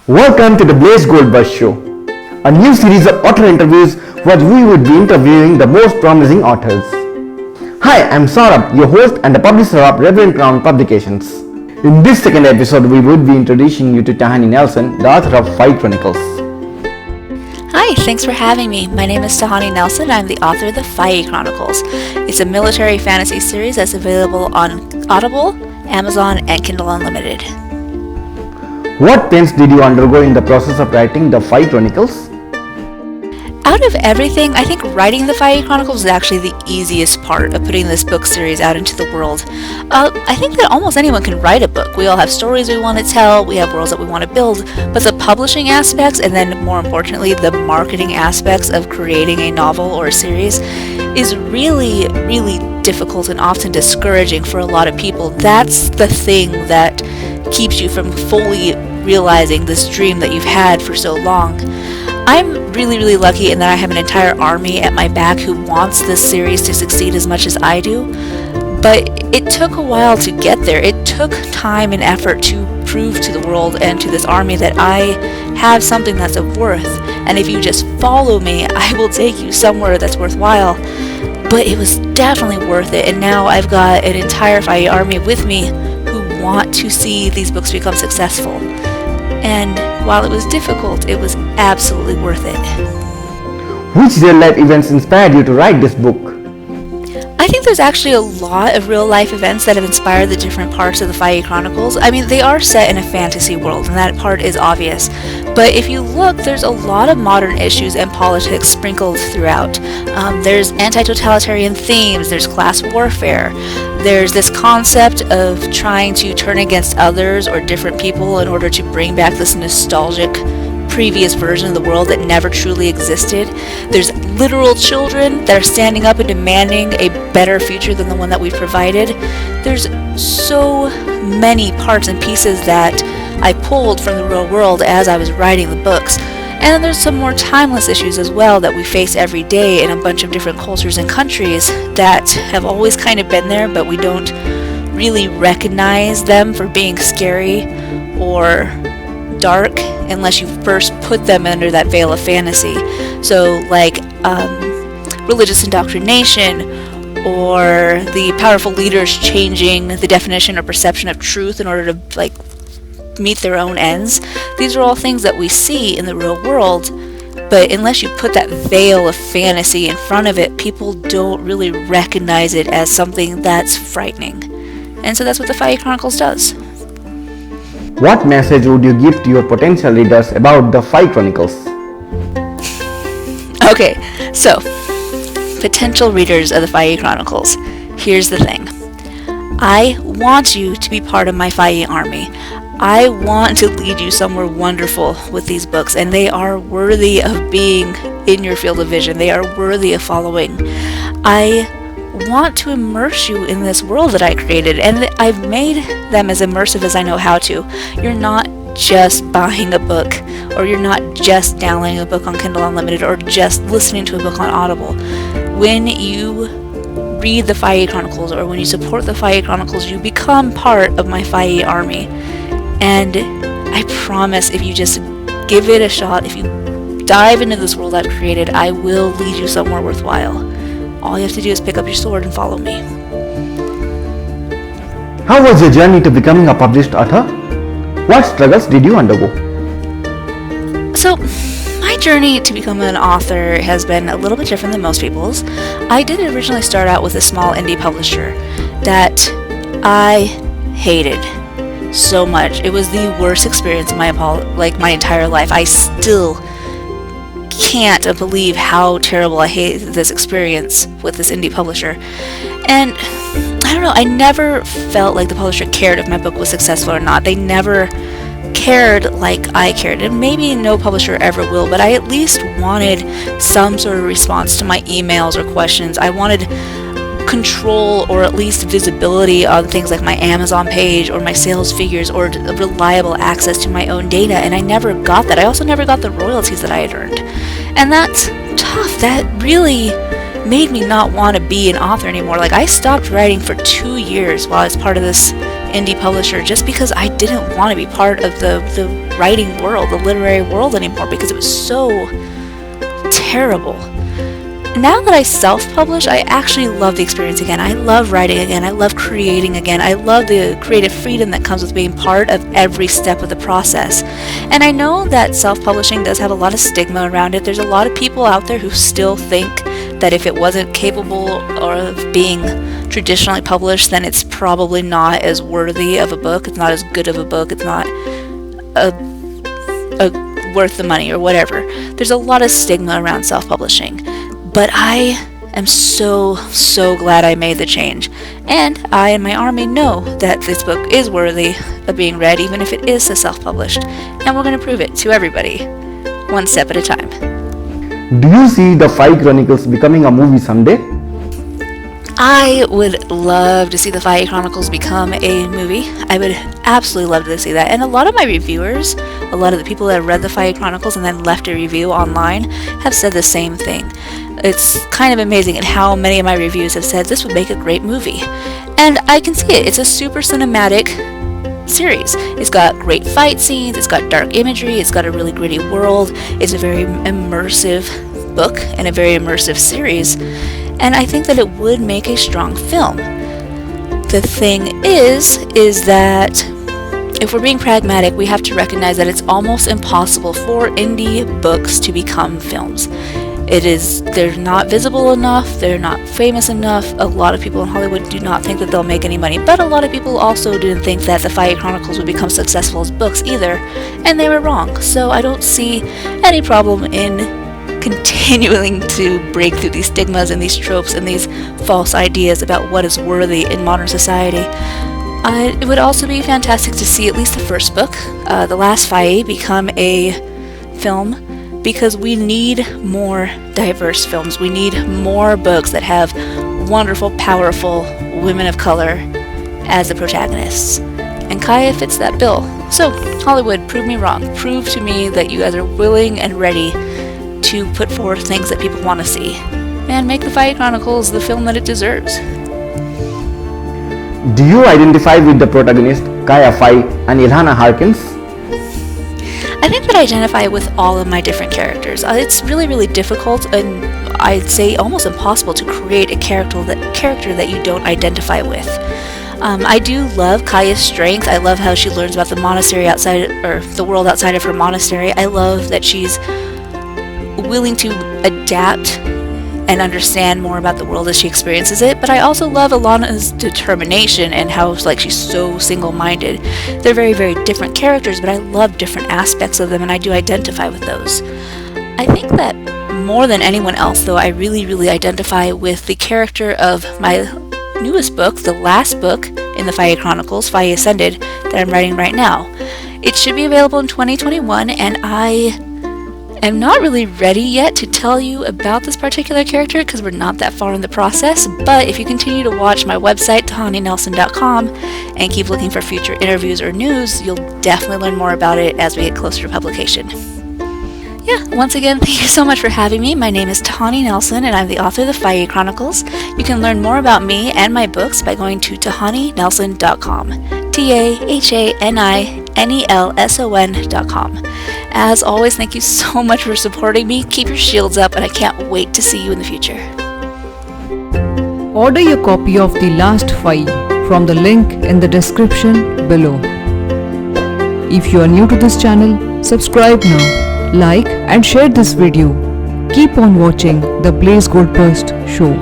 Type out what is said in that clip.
Welcome to the Goldburst Show, a new series of author interviews where we would be interviewing the most promising authors. Hi, I'm Saurabh, your host and the publisher of Reverend Crown Publications. In this second episode, we would be introducing you to Tahani Nelson, the author of Chronicles. Hi, thanks for having me. My name is Tahani Nelson. I'm the author of the Chronicles. It's a military fantasy series that's available on Audible, Amazon, and Kindle Unlimited. What pains did you undergo in the process of writing the Chronicles? Out of everything, I think writing the Chronicles is actually the easiest part of putting this book series out into the world. I think that almost anyone can write a book. We all have stories we want to tell, we have worlds that we want to build, but the publishing aspects, and then more importantly, the marketing aspects of creating a novel or a series is really, really difficult and often discouraging for a lot of people. That's the thing that keeps you from fully realizing this dream that you've had for so long. I'm really, really lucky in that I have an entire army at my back who wants this series to succeed as much as I do, but it took a while to get there. It took time and effort to prove to the world and to this army that I have something that's of worth, and if you just follow me, I will take you somewhere that's worthwhile. But it was definitely worth it, and now I've got an entire Fire army with me who want to see these books become successful. And while it was difficult, it was absolutely worth it. Which real-life events inspired you to write this book? I think there's actually a lot of real-life events that have inspired the different parts of the Chronicles. I mean, they are set in a fantasy world, and that part is obvious. But if you look, there's a lot of modern issues and politics sprinkled throughout. There's anti-totalitarian themes, there's class warfare, there's this concept of trying to turn against others or different people in order to bring back this nostalgic previous version of the world that never truly existed. There's literal children that are standing up and demanding a better future than the one that we've provided. There's so many parts and pieces that I pulled from the real world as I was writing the books. And then there's some more timeless issues as well that we face every day in a bunch of different cultures and countries that have always kind of been there, but we don't really recognize them for being scary or dark unless you first put them under that veil of fantasy. So like religious indoctrination, or the powerful leaders changing the definition or perception of truth in order to meet their own ends. These are all things that we see in the real world, but unless you put that veil of fantasy in front of it, people don't really recognize it as something that's frightening. And so that's what the Chronicles does. What message would you give to your potential readers about the Chronicles? Okay, so potential readers of the Chronicles, here's the thing. I want you to be part of my army. I want to lead you somewhere wonderful with these books, and they are worthy of being in your field of vision. They are worthy of following. I want to immerse you in this world that I created, and I've made them as immersive as I know how to. You're not just buying a book, or you're not just downloading a book on Kindle Unlimited, or just listening to a book on Audible. When you read the Chronicles, or when you support the Chronicles, you become part of my army. And I promise, if you just give it a shot, if you dive into this world I've created, I will lead you somewhere worthwhile. All you have to do is pick up your sword and follow me. How was your journey to becoming a published author? What struggles did you undergo? So, my journey to become an author has been a little bit different than most people's. I did originally start out with a small indie publisher that I hated so much. It was the worst experience of my entire life. I still can't believe how terrible I hate this experience with this indie publisher. And I don't know, I never felt like the publisher cared if my book was successful or not. They never cared like I cared, and maybe no publisher ever will, but I at least wanted some sort of response to my emails or questions. I wanted control, or at least visibility on things like my Amazon page or my sales figures, or reliable access to my own data, and I never got that. I also never got the royalties that I had earned, and that's tough. That really made me not want to be an author anymore. I stopped writing for 2 years while I was part of this indie publisher just because I didn't want to be part of the writing world, the literary world anymore, because it was so terrible. Now that I self-publish, I actually love the experience again. I love writing again. I love creating again. I love the creative freedom that comes with being part of every step of the process. And I know that self-publishing does have a lot of stigma around it. There's a lot of people out there who still think that if it wasn't capable of being traditionally published, then it's probably not as worthy of a book. It's not as good of a book. It's not worth the money or whatever. There's a lot of stigma around self-publishing. But I am so glad I made the change. And I and my army know that this book is worthy of being read, even if it is self-published. And we're going to prove it to everybody, one step at a time. Do you see the 5 Chronicles becoming a movie someday? I would love to see the Fire Chronicles become a movie. I would absolutely love to see that. And a lot of my reviewers, a lot of the people that have read the Fire Chronicles and then left a review online have said the same thing. It's kind of amazing at how many of my reviews have said this would make a great movie. And I can see it. It's a super cinematic series. It's got great fight scenes, it's got dark imagery, it's got a really gritty world, it's a very immersive book and a very immersive series. And I think that it would make a strong film. The thing is that if we're being pragmatic, we have to recognize that it's almost impossible for indie books to become films. They're not visible enough, they're not famous enough. A lot of people in Hollywood do not think that they'll make any money, but a lot of people also didn't think that the Fire Chronicles would become successful as books either, and they were wrong. So I don't see any problem in continuing to break through these stigmas and these tropes and these false ideas about what is worthy in modern society. It would also be fantastic to see at least the first book, The Last Fae, become a film, because we need more diverse films. We need more books that have wonderful, powerful women of color as the protagonists. And Kaya fits that bill. So, Hollywood, prove me wrong. Prove to me that you guys are willing and ready to put forth things that people want to see. And make the Fire Chronicles the film that it deserves. Do you identify with the protagonist, Kaya Faye and Ilhana Harkins? I think that I identify with all of my different characters. It's really difficult, and I'd say almost impossible, to create a character that you don't identify with. I do love Kaya's strength. I love how she learns about the monastery outside, or the world outside of her monastery. I love that she's willing to adapt and understand more about the world as she experiences it. But I also love Alana's determination and how she's so single-minded. They're very different characters, but I love different aspects of them, and I do identify with those. I think that more than anyone else, though, I really identify with the character of my newest book, the last book in the Fire Chronicles, Faye Ascended, that I'm writing right now. It should be available in 2021, and I am not really ready yet to tell you about this particular character because we're not that far in the process, but if you continue to watch my website, tahaninelson.com, and keep looking for future interviews or news, you'll definitely learn more about it as we get closer to publication. Yeah, once again, thank you so much for having me. My name is Tahani Nelson, and I'm the author of the Fire Chronicles. You can learn more about me and my books by going to tahaninelson.com. TAHANINELSON.com. As always, thank you so much for supporting me. Keep your shields up, and I can't wait to see you in the future. Order your copy of The Last Fae from the link in the description below. If you are new to this channel, subscribe now. Like and share this video. Keep on watching the Blaze Goldburst show.